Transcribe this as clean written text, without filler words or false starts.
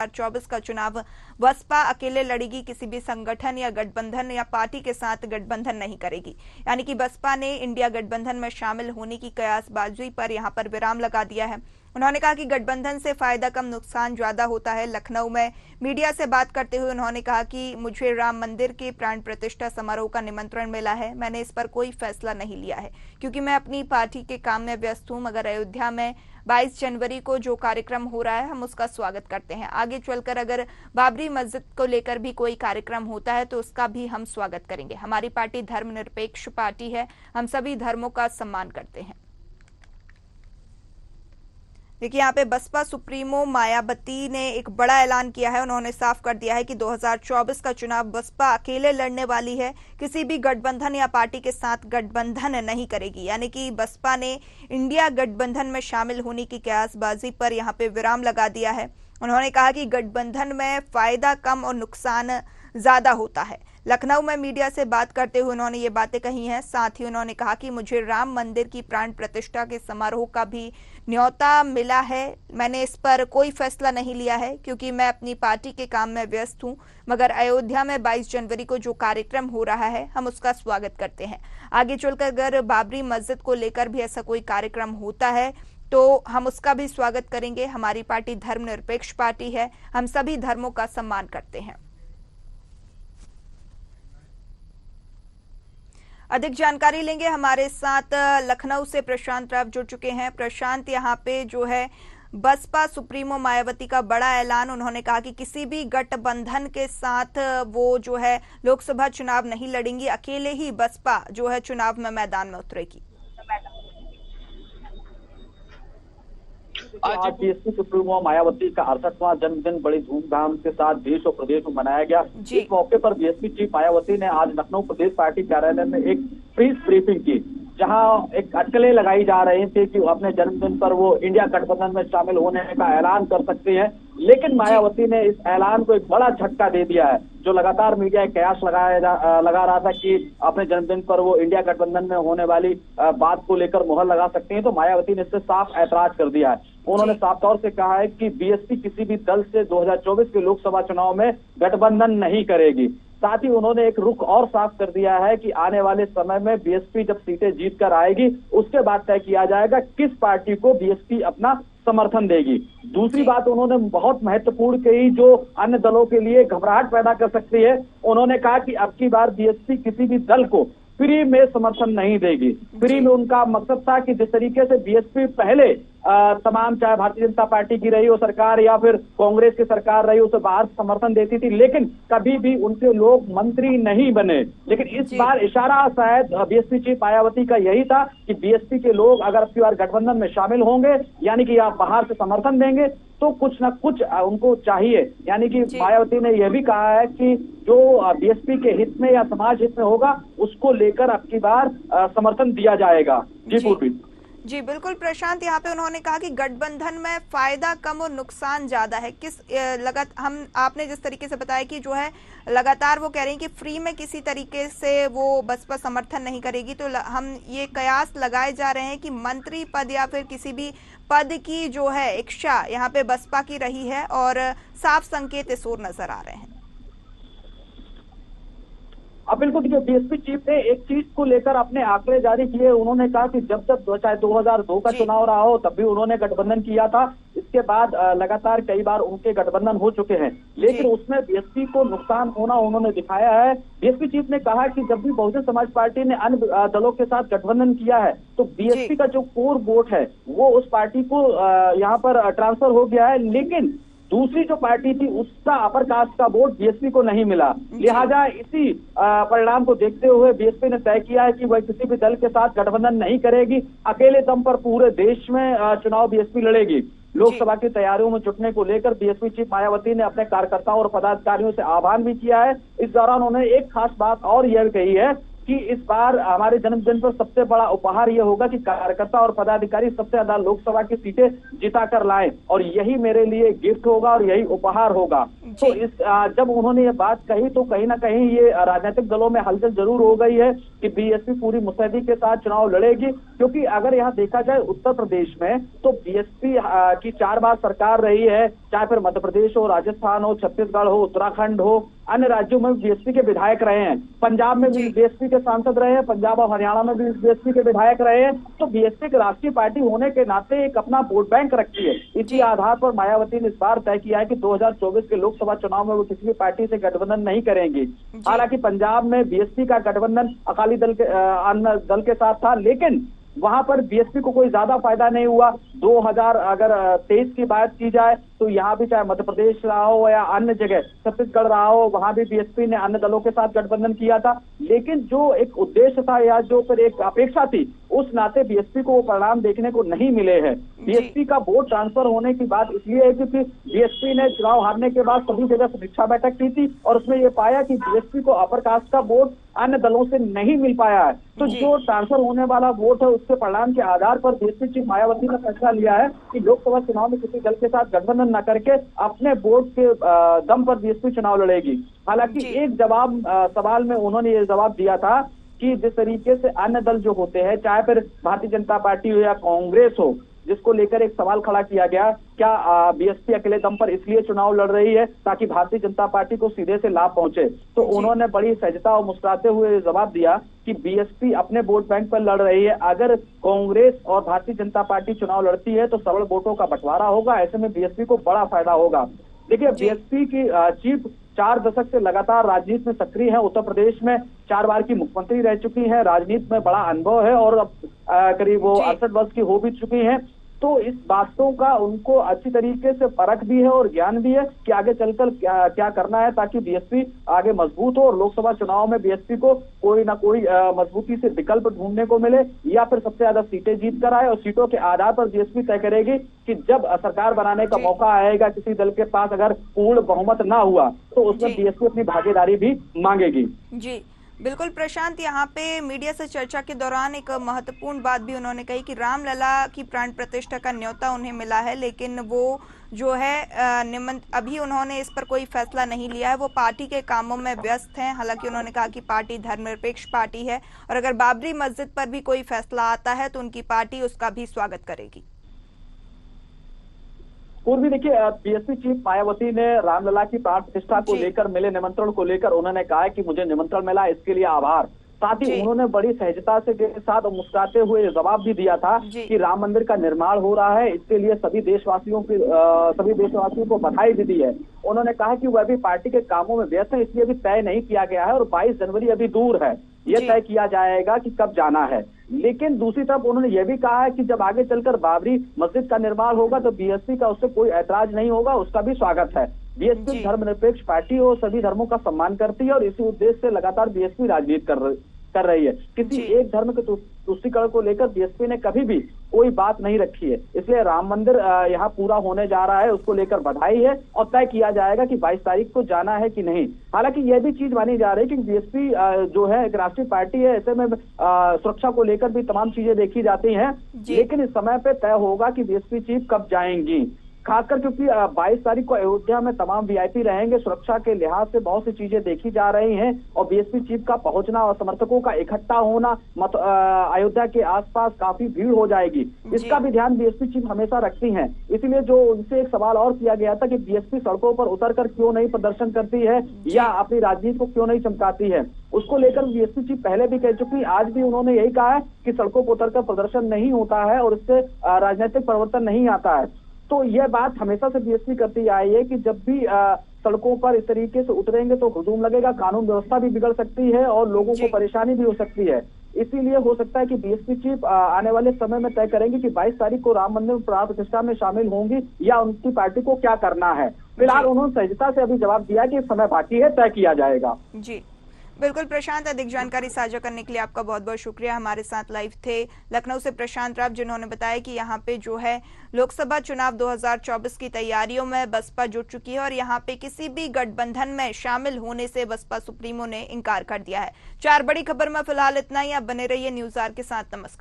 2024 का चुनाव बसपा अकेले लड़ेगी, किसी भी संगठन या गठबंधन या पार्टी के साथ गठबंधन नहीं करेगी। यानी कि बसपा ने इंडिया गठबंधन में शामिल होने की कयासबाजी पर यहां पर विराम लगा दिया है। उन्होंने कहा कि गठबंधन से फायदा कम नुकसान ज्यादा होता है। लखनऊ में मीडिया से बात करते हुए उन्होंने कहा कि मुझे राम मंदिर के प्राण प्रतिष्ठा समारोह का निमंत्रण मिला है, मैंने इस पर कोई फैसला नहीं लिया है क्योंकि मैं अपनी पार्टी के काम में व्यस्त हूं, मगर अयोध्या में 22 जनवरी को जो कार्यक्रम हो रहा है हम उसका स्वागत करते हैं। आगे चलकर अगर बाबरी मस्जिद को लेकर भी कोई कार्यक्रम होता है तो उसका भी हम स्वागत करेंगे। हमारी पार्टी धर्मनिरपेक्ष पार्टी है, हम सभी धर्मों का सम्मान करते हैं। देखिए यहाँ पे बसपा सुप्रीमो मायावती ने एक बड़ा ऐलान किया है। उन्होंने साफ कर दिया है कि 2024 का चुनाव बसपा अकेले लड़ने वाली है, किसी भी गठबंधन या पार्टी के साथ गठबंधन नहीं करेगी। यानी कि बसपा ने इंडिया गठबंधन में शामिल होने की कयासबाजी पर यहाँ पे विराम लगा दिया है। उन्होंने कहा कि गठबंधन में फायदा कम और नुकसान ज्यादा होता है। लखनऊ में मीडिया से बात करते हुए उन्होंने ये बातें कही हैं। साथ ही उन्होंने कहा कि मुझे राम मंदिर की प्राण प्रतिष्ठा के समारोह का भी न्योता मिला है, मैंने इस पर कोई फैसला नहीं लिया है क्योंकि मैं अपनी पार्टी के काम में व्यस्त हूं, मगर अयोध्या में 22 जनवरी को जो कार्यक्रम हो रहा है हम उसका स्वागत करते हैं। आगे चलकर अगर बाबरी मस्जिद को लेकर भी ऐसा कोई कार्यक्रम होता है तो हम उसका भी स्वागत करेंगे। हमारी पार्टी धर्मनिरपेक्ष पार्टी है, हम सभी धर्मों का सम्मान करते हैं। अधिक जानकारी लेंगे, हमारे साथ लखनऊ से प्रशांत राव जुड़ चुके हैं। प्रशांत, यहाँ पे जो है बसपा सुप्रीमो मायावती का बड़ा ऐलान, उन्होंने कहा कि किसी भी गठबंधन के साथ वो जो है लोकसभा चुनाव नहीं लड़ेंगी, अकेले ही बसपा जो है चुनाव में मैदान में उतरेगी। आज बीएसपी सुप्रीमो मायावती का 68वां जन्मदिन बड़ी धूमधाम के साथ देश और प्रदेश में मनाया गया। इस मौके पर बीएसपी चीफ मायावती ने आज लखनऊ प्रदेश पार्टी कार्यालय में एक प्रेस ब्रीफिंग की, जहां एक अटकलें लगाई जा रही थी कि अपने जन्मदिन पर वो इंडिया गठबंधन में शामिल होने का ऐलान कर सकती हैं। लेकिन मायावती ने इस ऐलान को एक बड़ा झटका दे दिया है। जो लगातार मीडिया कयास लगा रहा था कि अपने जन्मदिन पर वो इंडिया गठबंधन में होने वाली बात को लेकर मुहर लगा सकती हैं, तो मायावती ने इससे साफ ऐतराज कर दिया है। उन्होंने साफ तौर से कहा है कि बीएसपी किसी भी दल से 2024 के लोकसभा चुनाव में गठबंधन नहीं करेगी। साथ ही उन्होंने एक रुख और साफ कर दिया है कि आने वाले समय में बीएसपी जब सीटें जीत कर आएगी उसके बाद तय किया जाएगा किस पार्टी को बीएसपी अपना समर्थन देगी। दूसरी बात उन्होंने बहुत महत्वपूर्ण कही, जो अन्य दलों के लिए घबराहट पैदा कर सकती है। उन्होंने कहा कि अब की बार बीएसपी किसी भी दल को फ्री में समर्थन नहीं देगी। फ्री में उनका मकसद था कि जिस तरीके से बीएसपी पहले तमाम, चाहे भारतीय जनता पार्टी की रही हो सरकार या फिर कांग्रेस की सरकार रही, उसे बाहर समर्थन देती थी, लेकिन कभी भी उनके लोग मंत्री नहीं बने। लेकिन इस बार इशारा शायद बीएसपी चीफ मायावती का यही था कि बीएसपी के लोग अगर अब की बार गठबंधन में शामिल होंगे, यानी कि आप बाहर से समर्थन देंगे, तो कुछ न कुछ उनको चाहिए। यानी कि मायावती ने यह भी कहा है कि जो बीएसपी के हित में या समाज हित में होगा उसको लेकर अब की बार समर्थन दिया जाएगा। जी पूर्वी। जी बिल्कुल प्रशांत, यहाँ पे उन्होंने कहा कि गठबंधन में फायदा कम और नुकसान ज्यादा है। आपने जिस तरीके से बताया कि जो है लगातार वो कह रहे हैं कि फ्री में किसी तरीके से वो बसपा समर्थन नहीं करेगी, तो हम ये कयास लगाए जा रहे हैं कि मंत्री पद या फिर किसी भी पद की जो है इच्छा यहाँ पे बसपा की रही है और साफ संकेत इस ओर नजर आ रहे हैं। अब बिल्कुल देखिए, बीएसपी चीफ ने एक चीज को लेकर अपने आंकड़े जारी किए। उन्होंने कहा कि जब चाहे 2002 का चुनाव रहा हो तब भी उन्होंने गठबंधन किया था। इसके बाद लगातार कई बार उनके गठबंधन हो चुके हैं, लेकिन उसमें बीएसपी को नुकसान होना उन्होंने दिखाया है। बीएसपी चीफ ने कहा कि जब भी बहुजन समाज पार्टी ने अन्य दलों के साथ गठबंधन किया है तो बीएसपी का जो कोर वोट है वो उस पार्टी को यहाँ पर ट्रांसफर हो गया है, लेकिन दूसरी जो पार्टी थी उसका अपर कास्ट का वोट बीएसपी को नहीं मिला। लिहाजा इसी परिणाम को देखते हुए बीएसपी ने तय किया है कि वह किसी भी दल के साथ गठबंधन नहीं करेगी, अकेले दम पर पूरे देश में चुनाव बीएसपी लड़ेगी। लोकसभा की तैयारियों में जुटने को लेकर बीएसपी चीफ मायावती ने अपने कार्यकर्ताओं और पदाधिकारियों से आह्वान भी किया है। इस दौरान उन्होंने एक खास बात और यह कही है कि इस बार हमारे जन्मदिन पर सबसे बड़ा उपहार ये होगा कि कार्यकर्ता और पदाधिकारी सबसे ज्यादा लोकसभा की सीटें जिता कर लाएं और यही मेरे लिए गिफ्ट होगा और यही उपहार होगा। तो इस जब उन्होंने ये बात कही तो कहीं ना कहीं ये राजनीतिक दलों में हलचल जरूर हो गई है कि बीएसपी पूरी मुस्तैदी के साथ चुनाव लड़ेगी, क्योंकि अगर यहाँ देखा जाए उत्तर प्रदेश में तो बीएसपी की 4 बार सरकार रही है, चाहे फिर मध्य प्रदेश हो, राजस्थान हो, छत्तीसगढ़ हो, उत्तराखंड हो, अन्य राज्यों में बीएसपी के विधायक रहे हैं, पंजाब में भी बीएसपी के सांसद रहे हैं, पंजाब और हरियाणा में भी बीएसपी के विधायक रहे हैं। तो बीएसपी एक राष्ट्रीय पार्टी होने के नाते एक अपना वोट बैंक रखती है। इसी आधार पर मायावती ने इस बार तय किया है कि 2024 के लोकसभा चुनाव में वो किसी भी पार्टी से गठबंधन नहीं करेंगी। हालांकि पंजाब में बीएसपी का गठबंधन अकाली दल के अन्य दल के साथ था, लेकिन वहां पर बीएसपी को कोई ज्यादा फायदा नहीं हुआ। 2023 की बात की जाए तो यहाँ भी चाहे मध्य प्रदेश रहा हो या अन्य जगह छत्तीसगढ़ रहा हो, वहां भी बीएसपी ने अन्य दलों के साथ गठबंधन किया था, लेकिन जो एक उद्देश्य था या जो फिर एक अपेक्षा थी उस नाते बीएसपी को वो परिणाम देखने को नहीं मिले हैं। बीएसपी का वोट ट्रांसफर होने की बात इसलिए है क्योंकि बीएसपी ने चुनाव हारने के बाद सभी जगह समीक्षा बैठक की थी और उसमें ये पाया कि बीएसपी को अपर कास्ट का वोट अन्य दलों से नहीं मिल पाया है। तो जो ट्रांसफर होने वाला वोट है उसके परिणाम के आधार पर बीएसपी चीफ मायावती ने फैसला लिया है कि लोकसभा चुनाव में किसी दल के साथ गठबंधन न करके अपने वोट के दम पर बीएसपी चुनाव लड़ेगी। हालांकि एक सवाल में उन्होंने ये जवाब दिया था कि जिस तरीके से अन्य दल जो होते हैं, चाहे फिर भारतीय जनता पार्टी हो या कांग्रेस हो, जिसको लेकर एक सवाल खड़ा किया गया, क्या बीएसपी अकेले दम पर इसलिए चुनाव लड़ रही है ताकि भारतीय जनता पार्टी को सीधे से लाभ पहुंचे? तो उन्होंने बड़ी सहजता और मुस्कुराते हुए जवाब दिया कि बीएसपी अपने वोट बैंक पर लड़ रही है। अगर कांग्रेस और भारतीय जनता पार्टी चुनाव लड़ती है तो सरल वोटों का बंटवारा होगा, ऐसे में बीएसपी को बड़ा फायदा होगा। देखिए, बीएसपी की चीफ 4 दशक से लगातार राजनीति में सक्रिय है, उत्तर प्रदेश में 4 बार की मुख्यमंत्री रह चुकी हैं, राजनीति में बड़ा अनुभव है और अब करीब वो 68 वर्ष की हो भी चुकी हैं। तो इस बातों का उनको अच्छी तरीके से परख भी है और ज्ञान भी है कि आगे चलकर क्या करना है ताकि बीएसपी आगे मजबूत हो और लोकसभा चुनाव में बीएसपी को कोई ना कोई मजबूती से विकल्प ढूंढने को मिले या फिर सबसे ज्यादा सीटें जीत कर आए। और सीटों के आधार पर बीएसपी तय करेगी कि जब सरकार बनाने का मौका आएगा, किसी दल के पास अगर पूर्ण बहुमत ना हुआ तो उसमें बीएसपी अपनी भागीदारी भी मांगेगी। जी बिल्कुल प्रशांत, यहाँ पे मीडिया से चर्चा के दौरान एक महत्वपूर्ण बात भी उन्होंने कही कि रामलला की प्राण प्रतिष्ठा का न्योता उन्हें मिला है, लेकिन वो जो है अभी उन्होंने इस पर कोई फैसला नहीं लिया है, वो पार्टी के कामों में व्यस्त हैं। हालांकि उन्होंने कहा कि पार्टी धर्मनिरपेक्ष पार्टी है और अगर बाबरी मस्जिद पर भी कोई फैसला आता है तो उनकी पार्टी उसका भी स्वागत करेगी। पूर्वी देखिए, बीएसपी चीफ मायावती ने रामलला की प्राण प्रतिष्ठा को लेकर मिले निमंत्रण को लेकर उन्होंने कहा कि मुझे निमंत्रण मिला, इसके लिए आभार। साथ ही उन्होंने बड़ी सहजता से के साथ मुस्कुराते हुए जवाब भी दिया था कि राम मंदिर का निर्माण हो रहा है, इसके लिए सभी देशवासियों को बधाई भी दी है। उन्होंने कहा कि वह भी पार्टी के कामों में व्यस्त है, इसलिए अभी तय नहीं किया गया है और 22 जनवरी अभी दूर है, यह तय किया जाएगा कि कब जाना है। लेकिन दूसरी तरफ उन्होंने यह भी कहा है कि जब आगे चलकर बाबरी मस्जिद का निर्माण होगा तो बीएसपी का उससे कोई ऐतराज नहीं होगा, उसका भी स्वागत है। बीएसपी धर्मनिरपेक्ष पार्टी और सभी धर्मों का सम्मान करती है और इसी उद्देश्य से लगातार बीएसपी राजनीति कर रही है। किसी एक धर्म के तुष्टीकरण को लेकर बीएसपी ने कभी भी कोई बात नहीं रखी है। इसलिए राम मंदिर यहाँ पूरा होने जा रहा है, उसको लेकर बधाई है और तय किया जाएगा कि 22 तारीख को जाना है कि नहीं। हालांकि यह भी चीज मानी जा रही है कि बीएसपी जो है एक राष्ट्रीय पार्टी है, ऐसे में सुरक्षा को लेकर भी तमाम चीजें देखी जाती हैं, लेकिन इस समय पे तय होगा कि बीएसपी चीफ कब जाएंगी, खासकर क्योंकि 22 तारीख को अयोध्या में तमाम वीआईपी रहेंगे। सुरक्षा के लिहाज से बहुत सी चीजें देखी जा रही हैं और बीएसपी चीफ का पहुंचना और समर्थकों का इकट्ठा होना अयोध्या के आसपास काफी भीड़ हो जाएगी, इसका भी ध्यान बीएसपी चीफ हमेशा रखती हैं। इसीलिए जो उनसे एक सवाल और किया गया था कि बीएसपी सड़कों पर उतरकर क्यों नहीं प्रदर्शन करती है या अपनी राजनीति को क्यों नहीं चमकाती है, उसको लेकर बीएसपी चीफ पहले भी कह चुकी, आज भी उन्होंने यही कहा है कि सड़कों पर उतरकर प्रदर्शन नहीं होता है और इससे राजनीतिक परिवर्तन नहीं आता है। तो यह बात हमेशा से बीएसपी करती आई है कि जब भी सड़कों पर इस तरीके से उतरेंगे तो हुजूम लगेगा, कानून व्यवस्था भी बिगड़ सकती है और लोगों को परेशानी भी हो सकती है। इसीलिए हो सकता है कि बीएसपी चीफ आने वाले समय में तय करेंगे कि 22 तारीख को राम मंदिर प्राण प्रतिष्ठा में शामिल होंगी या उनकी पार्टी को क्या करना है। फिलहाल उन्होंने सहजता से अभी जवाब दिया कि समय बाकी है, तय किया जाएगा। जी बिल्कुल प्रशांत, अधिक जानकारी साझा करने के लिए आपका बहुत बहुत शुक्रिया। हमारे साथ लाइव थे लखनऊ से प्रशांत राव, जिन्होंने बताया कि यहाँ पे जो है लोकसभा चुनाव 2024 की तैयारियों में बसपा जुट चुकी है और यहाँ पे किसी भी गठबंधन में शामिल होने से बसपा सुप्रीमो ने इनकार कर दिया है। 4 बड़ी खबर में फिलहाल इतना ही। आप बने रहिए न्यूज़ आर के साथ। नमस्कार।